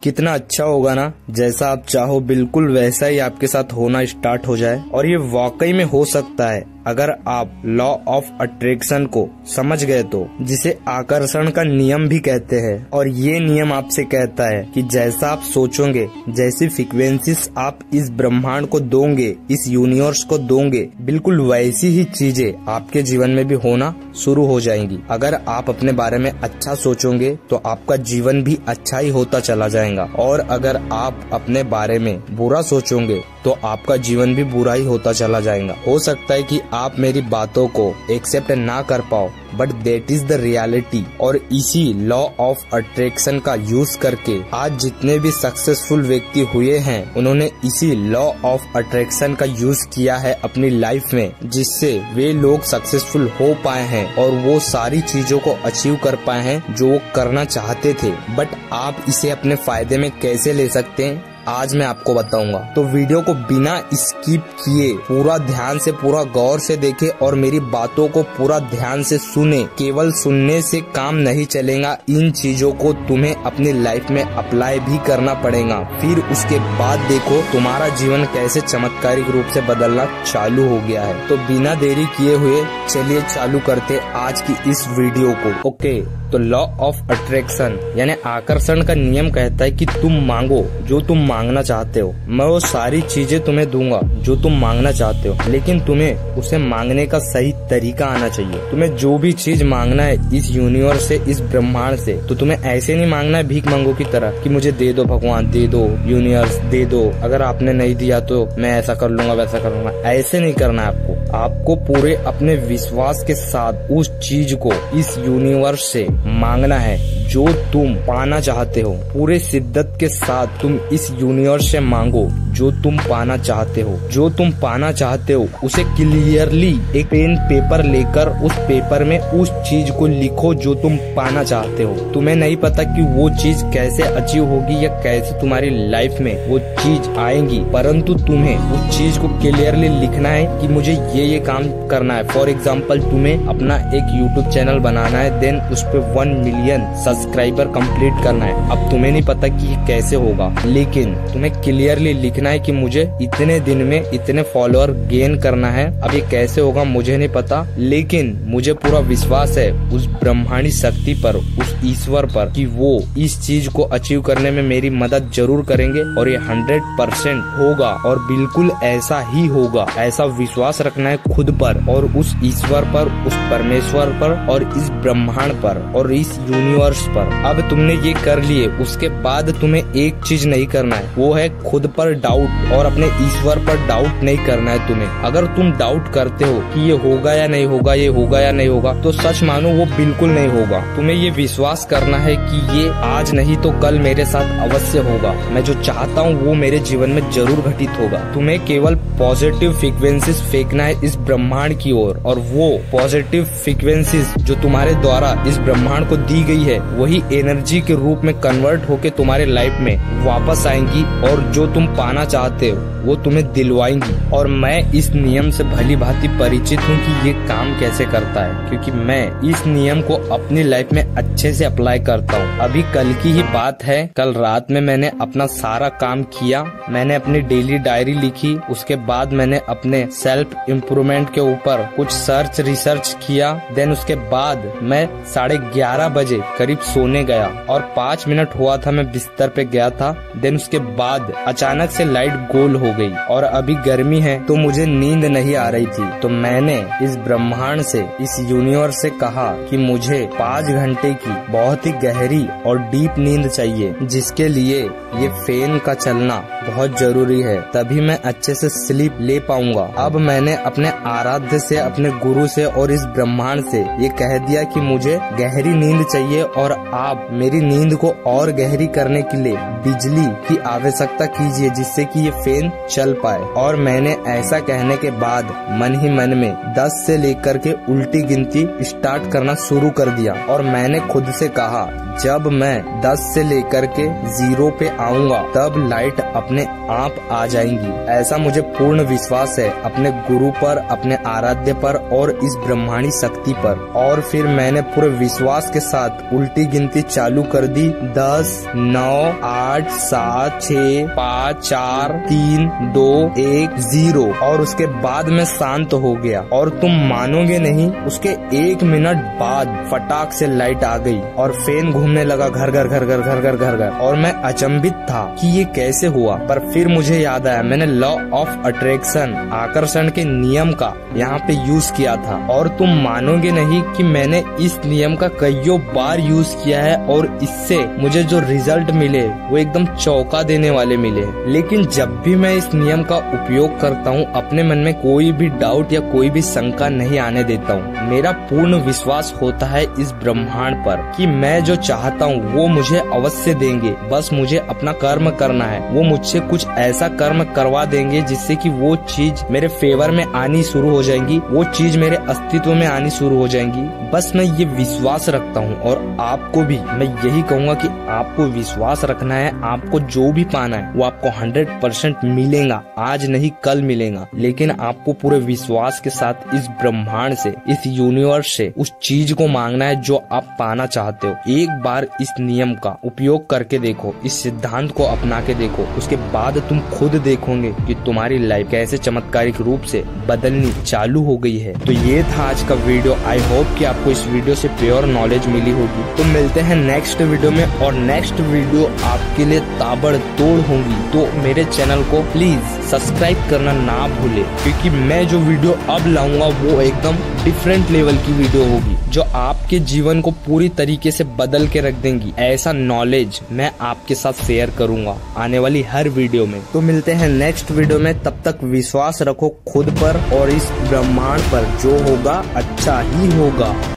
कितना अच्छा होगा ना, जैसा आप चाहो बिल्कुल वैसा ही आपके साथ होना स्टार्ट हो जाए। और ये वाकई में हो सकता है अगर आप लॉ ऑफ अट्रैक्शन को समझ गए तो, जिसे आकर्षण का नियम भी कहते हैं। और ये नियम आपसे कहता है कि जैसा आप सोचोगे, जैसी फ्रीक्वेंसीज आप इस ब्रह्मांड को दोगे, इस यूनिवर्स को दोगे, बिल्कुल वैसी ही चीजें आपके जीवन में भी होना शुरू हो जाएंगी। अगर आप अपने बारे में अच्छा सोचोगे तो आपका जीवन भी अच्छा ही होता चला जाएगा, और अगर आप अपने बारे में बुरा सोचोगे तो आपका जीवन भी बुरा ही होता चला जाएगा। हो सकता है कि आप मेरी बातों को एक्सेप्ट ना कर पाओ, but that is the reality. और इसी लॉ ऑफ अट्रैक्शन का यूज करके आज जितने भी सक्सेसफुल व्यक्ति हुए हैं, उन्होंने इसी लॉ ऑफ अट्रैक्शन का यूज किया है अपनी लाइफ में, जिससे वे लोग सक्सेसफुल हो पाए हैं और वो सारी चीजों को अचीव कर पाए हैं जो वो करना चाहते थे। बट आप इसे अपने फायदे में कैसे ले सकते हैं, आज मैं आपको बताऊंगा। तो वीडियो को बिना स्किप किए पूरा ध्यान से, पूरा गौर से देखे और मेरी बातों को पूरा ध्यान से सुने। केवल सुनने से काम नहीं चलेगा, इन चीजों को तुम्हें अपनी लाइफ में अप्लाई भी करना पड़ेगा। फिर उसके बाद देखो तुम्हारा जीवन कैसे चमत्कारिक रूप से बदलना चालू हो गया है। तो बिना देरी किए हुए चलिए चालू करते आज की इस वीडियो को। ओके, तो लॉ ऑफ अट्रैक्शन यानी आकर्षण का नियम कहता है कि तुम मांगो जो तुम मांगना चाहते हो, मैं वो सारी चीजें तुम्हें दूंगा जो तुम मांगना चाहते हो। लेकिन तुम्हें उसे मांगने का सही तरीका आना चाहिए। तुम्हें जो भी चीज मांगना है इस यूनिवर्स से, इस ब्रह्मांड से, तो तुम्हें ऐसे नहीं मांगना है भीख मांगो की तरह कि मुझे दे दो भगवान, दे दो यूनिवर्स, दे दो, अगर आपने नहीं दिया तो मैं ऐसा कर लूंगा वैसा कर लूंगा। ऐसे नहीं करना है आपको। आपको पूरे अपने विश्वास के साथ उस चीज को इस यूनिवर्स से मांगना है जो तुम पाना चाहते हो। पूरे शिद्दत के साथ तुम इस यूनिवर्स से मांगो जो तुम पाना चाहते हो। जो तुम पाना चाहते हो उसे क्लियरली एक पेन पेपर लेकर उस पेपर में उस चीज को लिखो जो तुम पाना चाहते हो। तुम्हें नहीं पता कि वो चीज कैसे अचीव होगी या कैसे तुम्हारी लाइफ में वो चीज आएगी, परंतु तुम्हें उस चीज को क्लियरली लिखना है कि मुझे ये काम करना है। फॉर एग्जाम्पल, तुम्हें अपना एक यूट्यूब चैनल बनाना है, देन उस पे 1 मिलियन सब्सक्राइबर कंप्लीट करना है। अब तुम्हें नहीं पता कि ये कैसे होगा, लेकिन तुम्हें क्लियरली लिखना है कि मुझे इतने दिन में इतने फॉलोअर गेन करना है। अब ये कैसे होगा मुझे नहीं पता, लेकिन मुझे पूरा विश्वास है उस ब्रह्मांडी शक्ति पर, उस ईश्वर पर, कि वो इस चीज को अचीव करने में मेरी मदद जरूर करेंगे और ये 100% होगा और बिल्कुल ऐसा ही होगा। ऐसा विश्वास रखना है खुद पर और उस ईश्वर पर, उस परमेश्वर पर और इस ब्रह्मांड पर और इस यूनिवर्स पर। अब तुमने ये कर लिए, उसके बाद तुम्हें एक चीज नहीं करना है, वो है खुद पर डाउट और अपने ईश्वर पर डाउट नहीं करना है तुम्हें। अगर तुम डाउट करते हो कि ये होगा या नहीं होगा, ये होगा या नहीं होगा, तो सच मानो वो बिल्कुल नहीं होगा। तुम्हें ये विश्वास करना है कि ये आज नहीं तो कल मेरे साथ अवश्य होगा। मैं जो चाहता हूँ वो मेरे जीवन में जरूर घटित होगा। तुम्हें केवल पॉजिटिव फ्रीक्वेंसीज फेंकना है इस ब्रह्मांड की ओर, और वो पॉजिटिव फ्रीक्वेंसीज जो तुम्हारे द्वारा इस ब्रह्मांड को दी गई है वही एनर्जी के रूप में कन्वर्ट होके तुम्हारे लाइफ में वापस आएंगी और जो तुम पाना चाहते हो वो तुम्हें दिलवाएंगी। और मैं इस नियम से भली भांति परिचित हूँ कि ये काम कैसे करता है, क्योंकि मैं इस नियम को अपनी लाइफ में अच्छे से अप्लाई करता हूँ। अभी कल की ही बात है, कल रात में मैंने अपना सारा काम किया। मैंने अपनी डेली डायरी लिखी, उसके बाद मैंने अपने सेल्फ इम्प्रूवमेंट के ऊपर कुछ रिसर्च किया। देन उसके बाद मैं 11:30 बजे करीब सोने गया और 5 मिनट हुआ था मैं बिस्तर पे गया था। देन उसके बाद अचानक से लाइट गोल हो गई और अभी गर्मी है तो मुझे नींद नहीं आ रही थी। तो मैंने इस ब्रह्मांड से, इस यूनिवर्स से कहा कि मुझे 5 घंटे की बहुत ही गहरी और डीप नींद चाहिए, जिसके लिए ये फैन का चलना बहुत जरूरी है, तभी मैं अच्छे से स्लीप ले पाऊंगा। अब मैंने अपने आराध्य से, अपने गुरु से और इस ब्रह्मांड से ये कह दिया कि मुझे गहरी नींद चाहिए और आप मेरी नींद को और गहरी करने के लिए बिजली की आवश्यकता कीजिए जिससे कि ये फैन चल पाए। और मैंने ऐसा कहने के बाद मन ही मन में 10 से लेकर के उल्टी गिनती स्टार्ट करना शुरू कर दिया और मैंने खुद से कहा जब मैं 10 से लेकर के 0 पे आऊंगा तब लाइट अपने आप आ जाएंगी। ऐसा मुझे पूर्ण विश्वास है अपने गुरु पर, अपने आराध्य पर और इस ब्रह्मांडी शक्ति पर। और फिर मैंने पूरे विश्वास के साथ उल्टी गिनती चालू कर दी। 10, 9, 8, 7, 6, 5, 4, 3, 2, 1, 0। और उसके बाद मैं शांत हो गया और तुम मानोगे नहीं, उसके 1 मिनट बाद फटाक से लाइट आ गई और फैन घूमने लगा घर घर घर घर घर घर घर घर। और मैं अचंभित था कि ये कैसे हुआ। पर फिर मुझे याद आया मैंने लॉ ऑफ अट्रैक्शन, आकर्षण के नियम का यहाँ पे यूज किया था। और तुम मानोगे नहीं कि मैंने इस नियम का कईयों बार यूज किया है और इससे मुझे जो रिजल्ट मिले वो एकदम चौंका देने वाले मिले। लेकिन जब भी मैं इस नियम का उपयोग करता हूँ अपने मन में कोई भी डाउट या कोई भी शंका नहीं आने देता हूँ। मेरा पूर्ण विश्वास होता है इस ब्रह्मांड पर कि मैं जो चाहता हूँ वो मुझे अवश्य देंगे। बस मुझे अपना कर्म करना है। वो मुझसे कुछ ऐसा कर्म करवा देंगे जिससे कि वो चीज मेरे फेवर में आनी शुरू हो जाएंगी, वो चीज मेरे अस्तित्व में आनी शुरू हो जाएंगी। बस मैं ये विश्वास रखता हूँ और आपको भी मैं यही कहूँगा कि आपको विश्वास रखना है। आपको जो भी पाना है वो आपको 100% मिलेगा, आज नहीं कल मिलेगा। लेकिन आपको पूरे विश्वास के साथ इस ब्रह्मांड से, इस यूनिवर्स से उस चीज को मांगना है जो आप पाना चाहते हो। एक बार इस नियम का उपयोग करके देखो, इस सिद्धांत को अपना के देखो, उसके बाद तुम खुद देखोगे कि तुम्हारी लाइफ कैसे चमत्कारिक रूप से बदलनी चालू हो गई है। तो ये था आज का वीडियो। आई होप कि आपको इस वीडियो से प्योर नॉलेज मिली होगी। तो मिलते हैं नेक्स्ट वीडियो में और नेक्स्ट वीडियो आपके लिए ताबड़तोड़ होंगी। तो मेरे चैनल को प्लीज सब्सक्राइब करना ना भूले, क्योंकि मैं जो वीडियो अब लाऊंगा वो एकदम डिफरेंट लेवल की वीडियो होगी जो आपके जीवन को पूरी तरीके से बदल के रख देंगी। ऐसा नॉलेज मैं आपके साथ शेयर करूंगा आने वाली हर वीडियो में। तो मिलते हैं नेक्स्ट वीडियो में, तब तक विश्वास रखो खुद पर और इस ब्रह्मांड पर, जो होगा अच्छा ही होगा।